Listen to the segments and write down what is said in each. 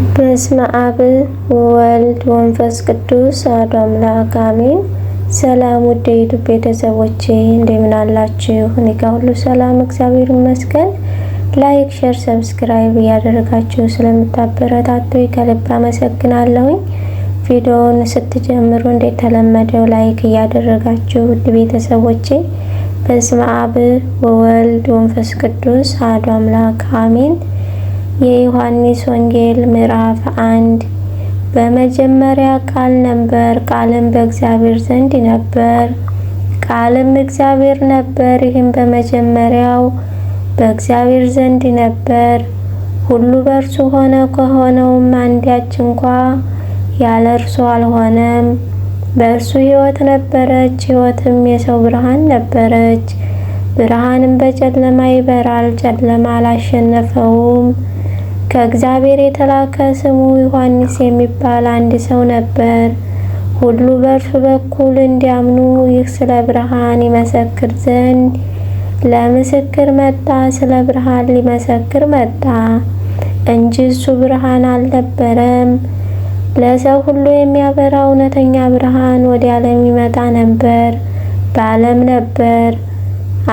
በስመ አብ ወወልድ ወመንፈስ ቅዱስ አሐዱ አምላክ አሜን። ሰላም ውድ የዩቲዩብ ቤተሰቦቼ እንደምን አላችሁ? እኔ ጋር ሁሉ ሰላም እግዚአብሔር ይመስገን። ላይክ፣ ሼር፣ ሰብስክራይብ እያደረጋችሁ ስለምታበረታቱኝ ከልብ አመሰግናለሁኝ። ቪዲዮውን ስትጀምሩ እንደተለመደው ላይክ እያደረጋችሁ ውድ ቤተሰቦቼ በስመ አብ ወወልድ ወመንፈስ ቅዱስ አሐዱ አምላክ አሜን። የዮሐንስ ወንጌል ምዕራፍ 1 በመጀመሪያ ቃል ነበር፣ ቃልም በእግዚአብሔር ዘንድ ነበር፣ ቃልም እግዚአብሔር ነበር። ይህም በመጀመሪያው በእግዚአብሔር ዘንድ ነበር። ሁሉ በእርሱ ሆነ፣ ከሆነውም አንዳች እንኳ ያለ እርሱ አልሆነም። በእርሱ ሕይወት ነበረች፣ ሕይወትም የሰው ብርሃን ነበረች። ብርሃንም በጨለማ ይበራል፣ ጨለማ አላሸነፈውም። ከእግዚአብሔር የተላከ ስሙ ዮሐንስ የሚባል አንድ ሰው ነበር። ሁሉ በእርሱ በኩል እንዲያምኑ ይህ ስለ ብርሃን ይመሰክር ዘንድ ለምስክር መጣ። ስለ ብርሃን ሊመሰክር መጣ እንጂ እሱ ብርሃን አልነበረም። ለሰው ሁሉ የሚያበራ እውነተኛ ብርሃን ወደ ዓለም ይመጣ ነበር። በዓለም ነበር፣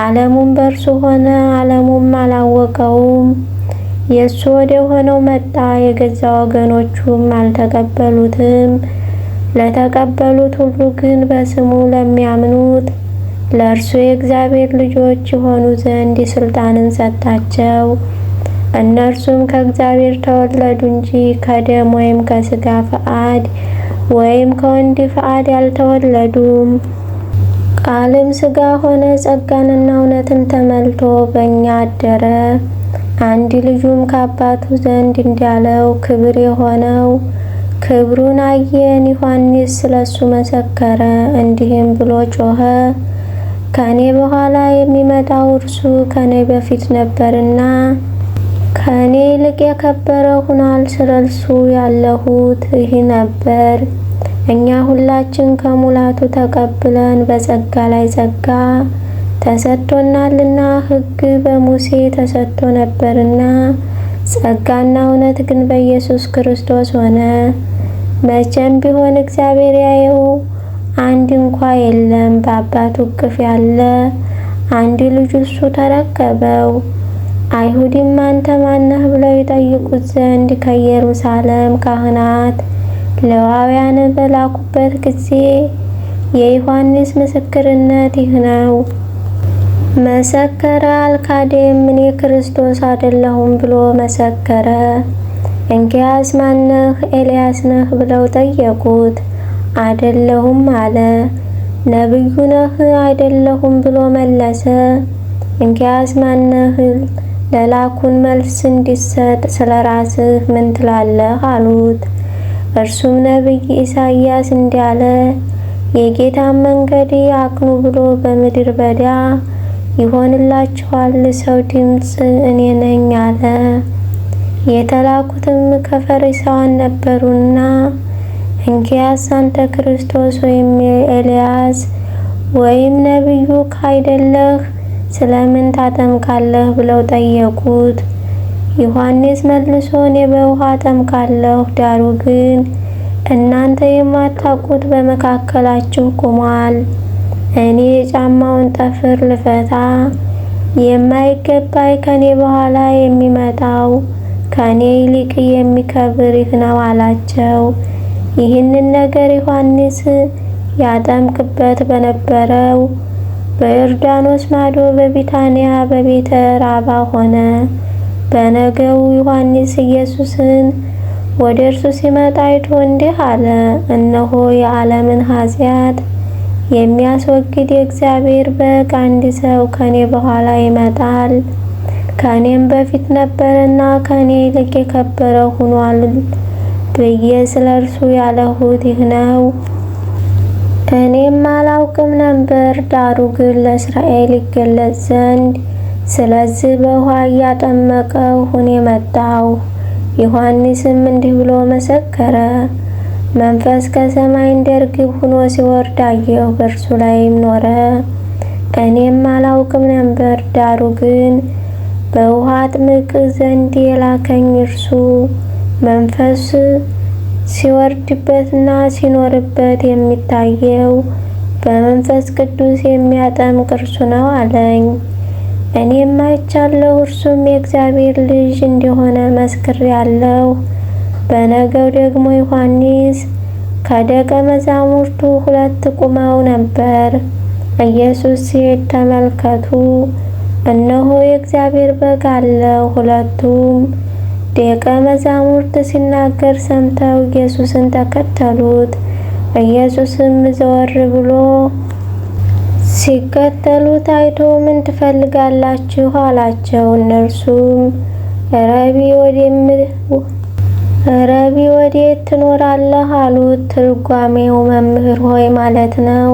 ዓለሙም በእርሱ ሆነ፣ ዓለሙም አላወቀውም። የእሱ ወደ ሆነው መጣ፣ የገዛ ወገኖቹም አልተቀበሉትም። ለተቀበሉት ሁሉ ግን በስሙ ለሚያምኑት ለእርሱ የእግዚአብሔር ልጆች የሆኑ ዘንድ ስልጣንን ሰጣቸው። እነርሱም ከእግዚአብሔር ተወለዱ እንጂ ከደም ወይም ከሥጋ ፈቃድ ወይም ከወንድ ፈቃድ ያልተወለዱም። ቃልም ሥጋ ሆነ፣ ጸጋንና እውነትን ተመልቶ በእኛ አደረ። አንድ ልጁም ከአባቱ ዘንድ እንዳለው ክብር የሆነው ክብሩን አየን። ዮሐንስ ስለሱ መሰከረ፣ እንዲህም ብሎ ጮኸ፣ ከኔ በኋላ የሚመጣው እርሱ ከኔ በፊት ነበርና ከኔ ይልቅ የከበረ ሆኗል። ስለ እርሱ ያለሁት ይህ ነበር። እኛ ሁላችን ከሙላቱ ተቀብለን በጸጋ ላይ ጸጋ ተሰጥቶናልና። ሕግ በሙሴ ተሰጥቶ ነበርና ጸጋና እውነት ግን በኢየሱስ ክርስቶስ ሆነ። መቼም ቢሆን እግዚአብሔር ያየው አንድ እንኳ የለም። በአባቱ እቅፍ ያለ አንድ ልጁ እሱ ተረከበው። አይሁድም አንተ ማነህ ብለው ይጠይቁት ዘንድ ከኢየሩሳሌም ካህናት ሌዋውያን በላኩበት ጊዜ የዮሐንስ ምስክርነት ይህ ነው። መሰከረ፣ አልካደም። እኔ ክርስቶስ አይደለሁም ብሎ መሰከረ። እንኪያስ ማነህ? ኤልያስ ነህ ብለው ጠየቁት። አይደለሁም አለ። ነብዩ ነህ? አይደለሁም ብሎ መለሰ። እንኪያስ ማነህ? ለላኩን መልስ እንዲሰጥ ስለ ራስህ ምን ትላለህ አሉት። እርሱም ነቢይ ኢሳይያስ እንዳለ የጌታን መንገድ አቅኑ ብሎ በምድረ በዳ ይሆንላችኋል ሰው ድምፅ እኔ ነኝ አለ። የተላኩትም ከፈሪሳውያን ነበሩና እንኪያስ አንተ ክርስቶስ ወይም ኤልያስ ወይም ነቢዩ ካይደለህ ስለምን ታጠምቃለህ ብለው ጠየቁት። ዮሐንስ መልሶ እኔ በውሃ አጠምቃለሁ፣ ዳሩ ግን እናንተ የማታውቁት በመካከላችሁ ቆሟል። እኔ የጫማውን ጠፍር ልፈታ የማይገባኝ ከኔ በኋላ የሚመጣው ከኔ ይልቅ የሚከብር ይህ ነው አላቸው። ይህንን ነገር ዮሐንስ ያጠምቅበት በነበረው በዮርዳኖስ ማዶ በቢታንያ በቤተ ራባ ሆነ። በነገው ዮሐንስ ኢየሱስን ወደ እርሱ ሲመጣ አይቶ እንዲህ አለ፣ እነሆ የዓለምን ኃጢአት የሚያስወግድ የእግዚአብሔር በግ፣ አንድ ሰው ከኔ በኋላ ይመጣል፣ ከኔም በፊት ነበርና ከኔ ይልቅ የከበረ ሆኗል ብዬ ስለ እርሱ ያለሁት ይህ ነው። እኔም አላውቅም ነበር፣ ዳሩ ግን ለእስራኤል ይገለጽ ዘንድ ስለዚህ በውሃ እያጠመቀሁ እኔ መጣሁ። ዮሐንስም እንዲህ ብሎ መሰከረ፣ መንፈስ ከሰማይ እንደ ርግብ ሆኖ ሲወርድ አየሁ፣ በእርሱ ላይም ኖረ። እኔም አላውቅም ነበር፣ ዳሩ ግን በውሃ አጥምቅ ዘንድ የላከኝ እርሱ መንፈስ ሲወርድበትና ሲኖርበት የሚታየው በመንፈስ ቅዱስ የሚያጠምቅ እርሱ ነው አለኝ። እኔም አይቻለሁ፣ እርሱም የእግዚአብሔር ልጅ እንደሆነ መስክሬአለሁ። በነገው ደግሞ ዮሐንስ ከደቀ መዛሙርቱ 2 ቆመው ነበር። ኢየሱስ ሲሄድ ተመልከቱ፣ እነሆ የእግዚአብሔር በግ አለው። ሁለቱም ደቀ መዛሙርት ሲናገር ሰምተው ኢየሱስን ተከተሉት። ኢየሱስም ዘወር ብሎ ሲከተሉት አይቶ ምን ትፈልጋላችሁ አላቸው። እነርሱም ረቢ ወዴት ትኖራለህ አሉት። ትርጓሜው መምህር ሆይ ማለት ነው።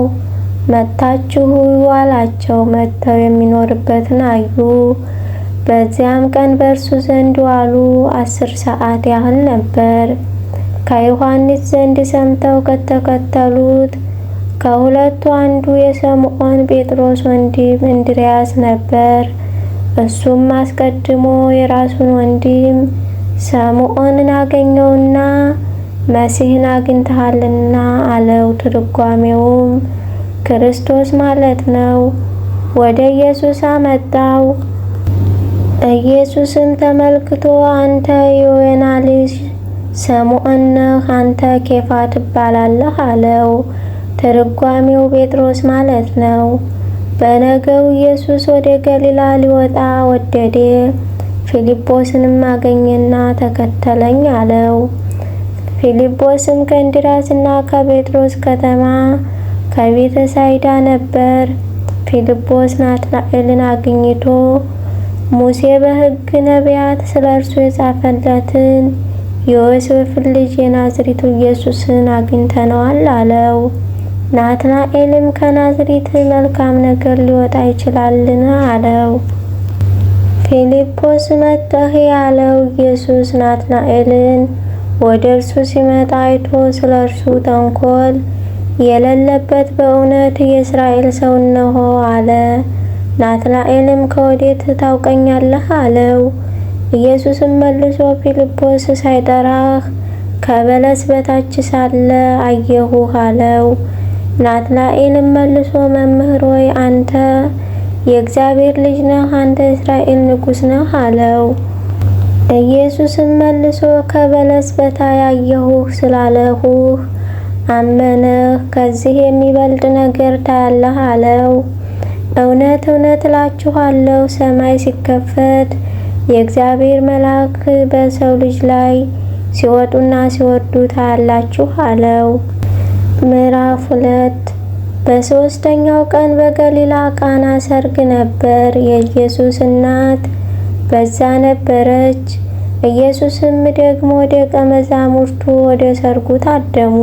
መጥታችሁ እዩ አላቸው። መጥተው የሚኖርበትን አዩ። በዚያም ቀን በእርሱ ዘንድ ዋሉ። 10 ሰዓት ያህል ነበር። ከዮሐንስ ዘንድ ሰምተው ከተከተሉት ከሁለቱ አንዱ የስምዖን ጴጥሮስ ወንድም እንድርያስ ነበር። እሱም አስቀድሞ የራሱን ወንድም ስምዖንን አገኘውና መሲሕን አግኝተሃልና አለው። ትርጓሜውም ክርስቶስ ማለት ነው። ወደ ኢየሱስ አመጣው። ኢየሱስም ተመልክቶ አንተ የዮና ልጅ ስምዖን ነህ፣ አንተ ኬፋ ትባላለህ አለው። ትርጓሜው ጴጥሮስ ማለት ነው። በነገው ኢየሱስ ወደ ገሊላ ሊወጣ ወደደ። ፊልጶስንም አገኘና ተከተለኝ አለው። ፊልጶስም ከእንድርያስና ከጴጥሮስ ከተማ ከቤተ ሳይዳ ነበር። ፊልጶስ ናትናኤልን አግኝቶ ሙሴ በሕግ ነቢያት ስለ እርሱ የጻፈለትን የዮሴፍን ልጅ የናዝሬቱ ኢየሱስን አግኝተነዋል አለው። ናትናኤልም ከናዝሬት መልካም ነገር ሊወጣ ይችላልን አለው። ፊልጶስ መጥተህ ያለው ኢየሱስ ናትናኤልን ወደ እርሱ ሲመጣ አይቶ ስለ እርሱ ተንኮል የሌለበት በእውነት የእስራኤል ሰው እነሆ አለ። ናትናኤልም ከወዴት ታውቀኛለህ አለው። ኢየሱስም መልሶ ፊልጶስ ሳይጠራህ ከበለስ በታች ሳለ አየሁህ አለው። ናትናኤልም መልሶ መምህር ሆይ አንተ የእግዚአብሔር ልጅ ነህ፣ አንተ የእስራኤል ንጉሥ ነህ አለው። ኢየሱስም መልሶ ከበለስ በታይ አየሁህ ስላለሁህ አመነህ፣ ከዚህ የሚበልጥ ነገር ታያለህ አለው። እውነት እውነት እላችኋለሁ ሰማይ ሲከፈት የእግዚአብሔር መልአክ በሰው ልጅ ላይ ሲወጡና ሲወርዱ ታያላችሁ አለው። ምዕራፍ 2 በሦስተኛው ቀን በገሊላ ቃና ሰርግ ነበር። የኢየሱስ እናት በዛ ነበረች። ኢየሱስም ደግሞ ደቀ መዛሙርቱ ወደ ሰርጉ ታደሙ።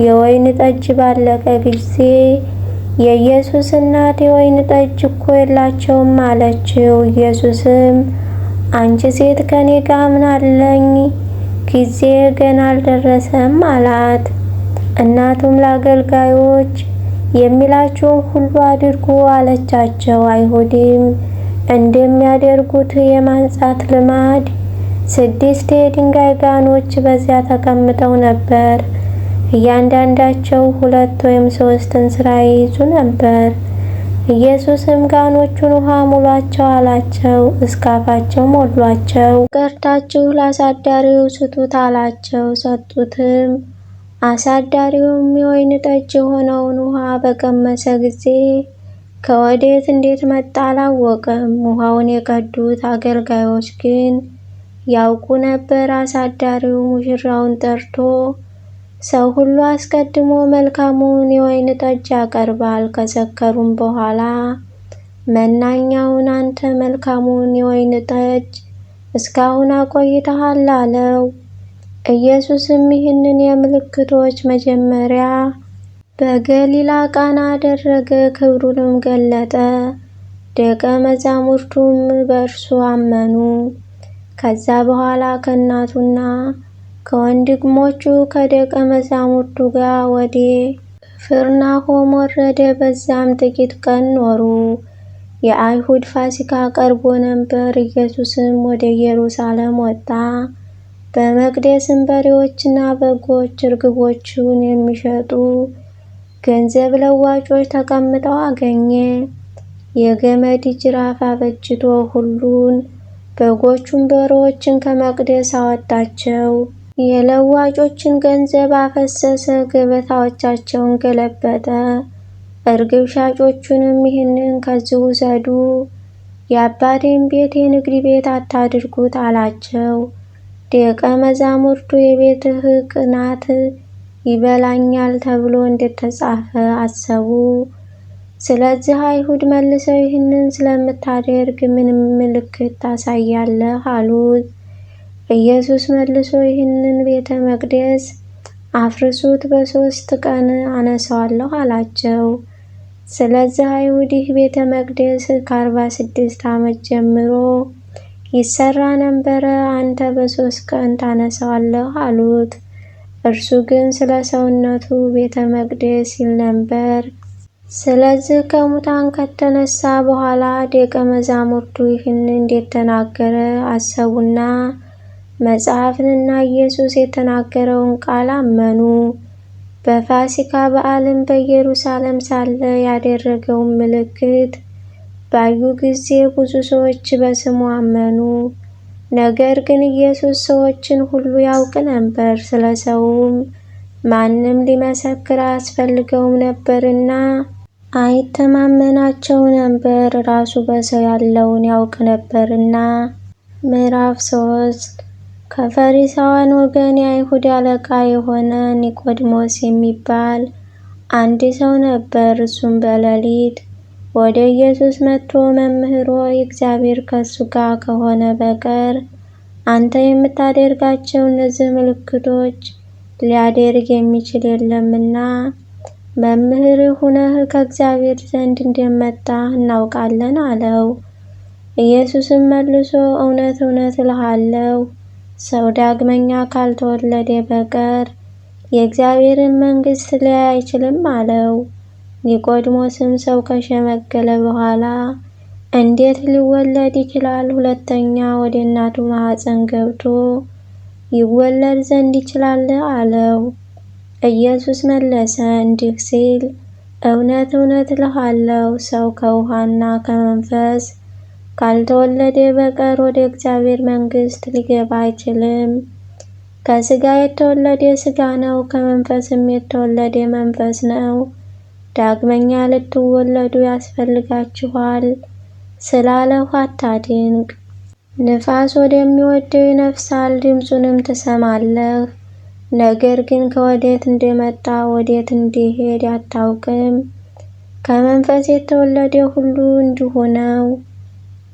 የወይን ጠጅ ባለቀ ጊዜ የኢየሱስ እናት የወይን ጠጅ እኮ የላቸውም አለችው። ኢየሱስም አንቺ ሴት ከኔ ጋር ምን አለኝ? ጊዜ ገና አልደረሰም አላት። እናቱም ለአገልጋዮች የሚላችሁን ሁሉ አድርጉ አለቻቸው። አይሁድም እንደሚያደርጉት የማንጻት ልማድ 6 የድንጋይ ጋኖች በዚያ ተቀምጠው ነበር። እያንዳንዳቸው 2 ወይም 3 እንስራ ይይዙ ነበር። ኢየሱስም ጋኖቹን ውሃ ሙሏቸው አላቸው። እስከ አፋቸው ሞሏቸው። ቀርታችሁ ለአሳዳሪው ስጡት አላቸው። ሰጡትም። አሳዳሪውም የወይን ጠጅ የሆነውን ውሃ በቀመሰ ጊዜ ከወዴት እንዴት መጣ አላወቀም። ውሃውን የቀዱት አገልጋዮች ግን ያውቁ ነበር። አሳዳሪው ሙሽራውን ጠርቶ ሰው ሁሉ አስቀድሞ መልካሙን የወይን ጠጅ ያቀርባል፣ ከሰከሩም በኋላ መናኛውን አንተ መልካሙን የወይን ጠጅ እስካሁን አቆይተሃል አለው። ኢየሱስም ይህንን የምልክቶች መጀመሪያ በገሊላ ቃና አደረገ፣ ክብሩንም ገለጠ። ደቀ መዛሙርቱም በእርሱ አመኑ። ከዛ በኋላ ከእናቱና ከወንድሞቹ ከደቀ መዛሙርቱ ጋር ወደ ፍርናሆም ወረደ። በዛም ጥቂት ቀን ኖሩ። የአይሁድ ፋሲካ ቀርቦ ነበር። ኢየሱስም ወደ ኢየሩሳሌም ወጣ። በመቅደስም በሬዎችና በጎች፣ እርግቦችን የሚሸጡ ገንዘብ ለዋጮች ተቀምጠው አገኘ። የገመድ ጅራፍ አበጅቶ ሁሉን በጎቹን በሬዎችን ከመቅደስ አወጣቸው። የለዋጮችን ገንዘብ አፈሰሰ፣ ገበታዎቻቸውን ገለበጠ። እርግብ ሻጮቹንም ይህንን ከዚህ ውሰዱ፣ የአባቴን ቤት የንግድ ቤት አታድርጉት አላቸው። ደቀ መዛሙርቱ የቤትህ ቅናት ይበላኛል ተብሎ እንደተጻፈ አሰቡ። ስለዚህ አይሁድ መልሰው ይህንን ስለምታደርግ ምን ምልክት ታሳያለህ አሉት። ኢየሱስ መልሶ ይህንን ቤተ መቅደስ አፍርሱት፣ በ3 ቀን አነሳዋለሁ አላቸው። ስለዚህ አይሁድ ይህ ቤተ መቅደስ ከ46 ዓመት ጀምሮ ይሰራ ነበረ፣ አንተ በ3 ቀን ታነሳዋለህ አሉት። እርሱ ግን ስለ ሰውነቱ ቤተ መቅደስ ይል ነበር። ስለዚህ ከሙታን ከተነሳ በኋላ ደቀ መዛሙርቱ ይህን እንደተናገረ አሰቡና መጽሐፍንና ኢየሱስ የተናገረውን ቃል አመኑ። በፋሲካ በዓልም በኢየሩሳሌም ሳለ ያደረገውን ምልክት ባዩ ጊዜ ብዙ ሰዎች በስሙ አመኑ። ነገር ግን ኢየሱስ ሰዎችን ሁሉ ያውቅ ነበር፣ ስለ ሰውም ማንም ሊመሰክር አያስፈልገውም ነበርና አይተማመናቸው ነበር፣ ራሱ በሰው ያለውን ያውቅ ነበርና። ምዕራፍ 3 ከፈሪሳውያን ወገን የአይሁድ አለቃ የሆነ ኒቆዲሞስ የሚባል አንድ ሰው ነበር። እሱም በሌሊት ወደ ኢየሱስ መጥቶ መምህር ሆይ፣ እግዚአብሔር ከእሱ ጋር ከሆነ በቀር አንተ የምታደርጋቸው እነዚህ ምልክቶች ሊያደርግ የሚችል የለምና መምህር ሁነህ ከእግዚአብሔር ዘንድ እንደመጣህ እናውቃለን አለው። ኢየሱስም መልሶ እውነት እውነት እልሃለሁ፣ ሰው ዳግመኛ ካልተወለደ በቀር የእግዚአብሔርን መንግሥት ሊያይ አይችልም አለው። ኒቆዲሞስም ሰው ከሸመገለ በኋላ እንዴት ሊወለድ ይችላል? ሁለተኛ ወደ እናቱ ማኅፀን ገብቶ ይወለድ ዘንድ ይችላል? አለው። ኢየሱስ መለሰ እንዲህ ሲል እውነት እውነት እልሃለሁ፣ ሰው ከውሃና ከመንፈስ ካልተወለደ በቀር ወደ እግዚአብሔር መንግሥት ሊገባ አይችልም። ከሥጋ የተወለደ ሥጋ ነው፣ ከመንፈስም የተወለደ መንፈስ ነው። ዳግመኛ ልትወለዱ ያስፈልጋችኋል ስላለሁ አታድንቅ። ንፋስ ወደሚወደው ይነፍሳል፣ ድምፁንም ትሰማለህ፣ ነገር ግን ከወዴት እንደመጣ ወዴት እንዲሄድ አታውቅም። ከመንፈስ የተወለደ ሁሉ እንዲሁ ነው።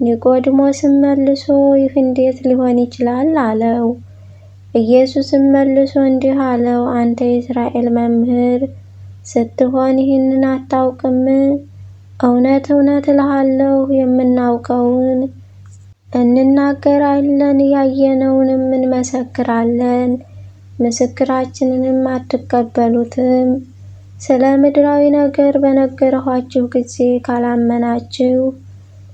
ኒቆዲሞስም መልሶ ይህ እንዴት ሊሆን ይችላል? አለው። ኢየሱስም መልሶ እንዲህ አለው፣ አንተ የእስራኤል መምህር ስትሆን ይህንን አታውቅም? እውነት እውነት እልሃለሁ፣ የምናውቀውን እንናገራለን፣ ያየነውንም እንመሰክራለን፣ ምስክራችንንም አትቀበሉትም። ስለ ምድራዊ ነገር በነገርኋችሁ ጊዜ ካላመናችሁ፣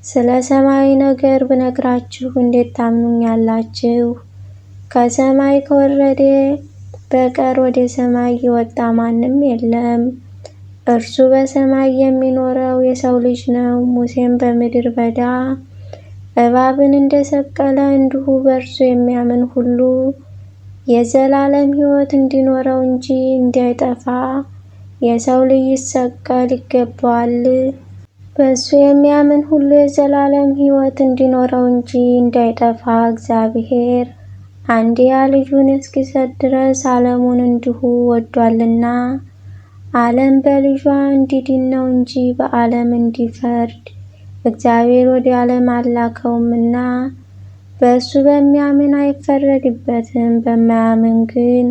ስለ ሰማያዊ ነገር ብነግራችሁ እንዴት ታምኑኛላችሁ? ከሰማይ ከወረደ በቀር ወደ ሰማይ የወጣ ማንም የለም፣ እርሱ በሰማይ የሚኖረው የሰው ልጅ ነው። ሙሴም በምድረ በዳ እባብን እንደሰቀለ እንዲሁ በእርሱ የሚያምን ሁሉ የዘላለም ሕይወት እንዲኖረው እንጂ እንዳይጠፋ የሰው ልጅ ይሰቀል ይገባዋል። በእሱ የሚያምን ሁሉ የዘላለም ሕይወት እንዲኖረው እንጂ እንዳይጠፋ እግዚአብሔር አንድያ ልጁን እስኪሰጥ ድረስ ዓለሙን እንዲሁ ወዷልና። ዓለም በልጇ እንዲድን ነው እንጂ በዓለም እንዲፈርድ እግዚአብሔር ወደ ዓለም አላከውምና። በእሱ በሚያምን አይፈረድበትም። በማያምን ግን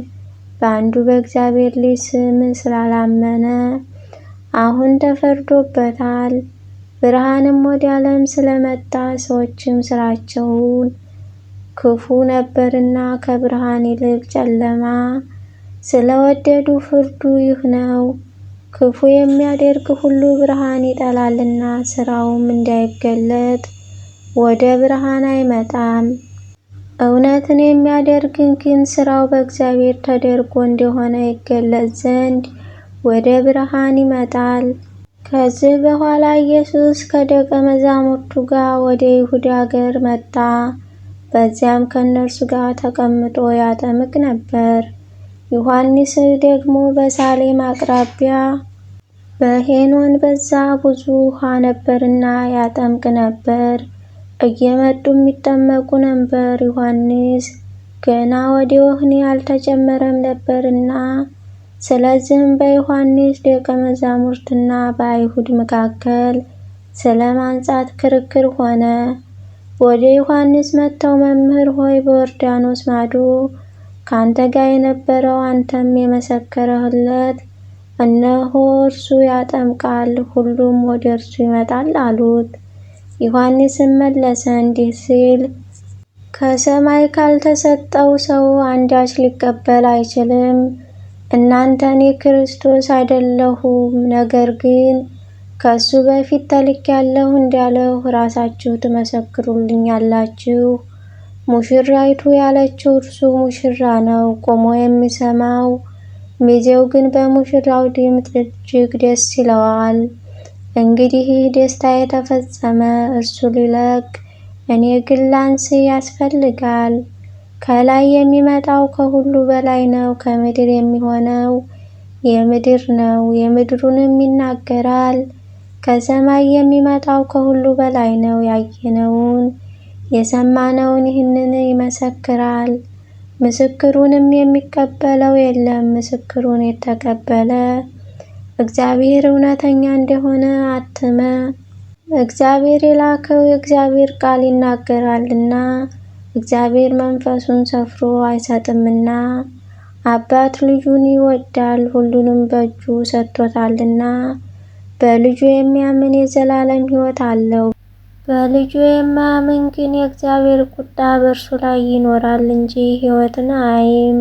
በአንዱ በእግዚአብሔር ልጅ ስም ስላላመነ አሁን ተፈርዶበታል። ብርሃንም ወደ ዓለም ስለመጣ ሰዎችም ስራቸውን ክፉ ነበርና ከብርሃን ይልቅ ጨለማ ስለወደዱ ፍርዱ ይህ ነው። ክፉ የሚያደርግ ሁሉ ብርሃን ይጠላልና ስራውም እንዳይገለጥ ወደ ብርሃን አይመጣም። እውነትን የሚያደርግ ግን ሥራው በእግዚአብሔር ተደርጎ እንደሆነ ይገለጽ ዘንድ ወደ ብርሃን ይመጣል። ከዚህ በኋላ ኢየሱስ ከደቀ መዛሙርቱ ጋር ወደ ይሁዳ አገር መጣ። በዚያም ከእነርሱ ጋር ተቀምጦ ያጠምቅ ነበር። ዮሐንስ ደግሞ በሳሌም አቅራቢያ በሄኖን በዛ ብዙ ውሃ ነበርና ያጠምቅ ነበር። እየመጡም ይጠመቁ ነበር። ዮሐንስ ገና ወደ ወህኒ አልተጨመረም ነበርና። ስለዚህም በዮሐንስ ደቀ መዛሙርትና በአይሁድ መካከል ስለ ማንጻት ክርክር ሆነ። ወደ ዮሐንስ መጥተው መምህር ሆይ በዮርዳኖስ ማዶ ካንተ ጋር የነበረው አንተም የመሰከርህለት እነሆ እርሱ ያጠምቃል፣ ሁሉም ወደ እርሱ ይመጣል አሉት። ዮሐንስም መለሰ እንዲህ ሲል ከሰማይ ካልተሰጠው ሰው አንዳች ሊቀበል አይችልም። እናንተ እኔ ክርስቶስ አይደለሁም፣ ነገር ግን ከሱ በፊት ተልኬአለሁ እንዳለሁ ራሳችሁ ትመሰክሩልኛላችሁ። ሙሽራይቱ ያለችው እርሱ ሙሽራ ነው፣ ቆሞ የሚሰማው። ሚዜው ግን በሙሽራው ድምፅ እጅግ ደስ ይለዋል። እንግዲህ ይህ ደስታ የተፈጸመ፣ እርሱ ሊለቅ እኔ ግን ላንስ ያስፈልጋል። ከላይ የሚመጣው ከሁሉ በላይ ነው። ከምድር የሚሆነው የምድር ነው፣ የምድሩንም ይናገራል። ከሰማይ የሚመጣው ከሁሉ በላይ ነው፣ ያየነውን የሰማነውን ይህንን ይመሰክራል። ምስክሩንም የሚቀበለው የለም። ምስክሩን የተቀበለ እግዚአብሔር እውነተኛ እንደሆነ አተመ። እግዚአብሔር የላከው የእግዚአብሔር ቃል ይናገራልና እግዚአብሔር መንፈሱን ሰፍሮ አይሰጥምና። አባት ልጁን ይወዳል፣ ሁሉንም በእጁ ሰጥቶታልና። በልጁ የሚያምን የዘላለም ሕይወት አለው። በልጁ የማያምን ግን የእግዚአብሔር ቁጣ በእርሱ ላይ ይኖራል እንጂ ሕይወትን አያይም።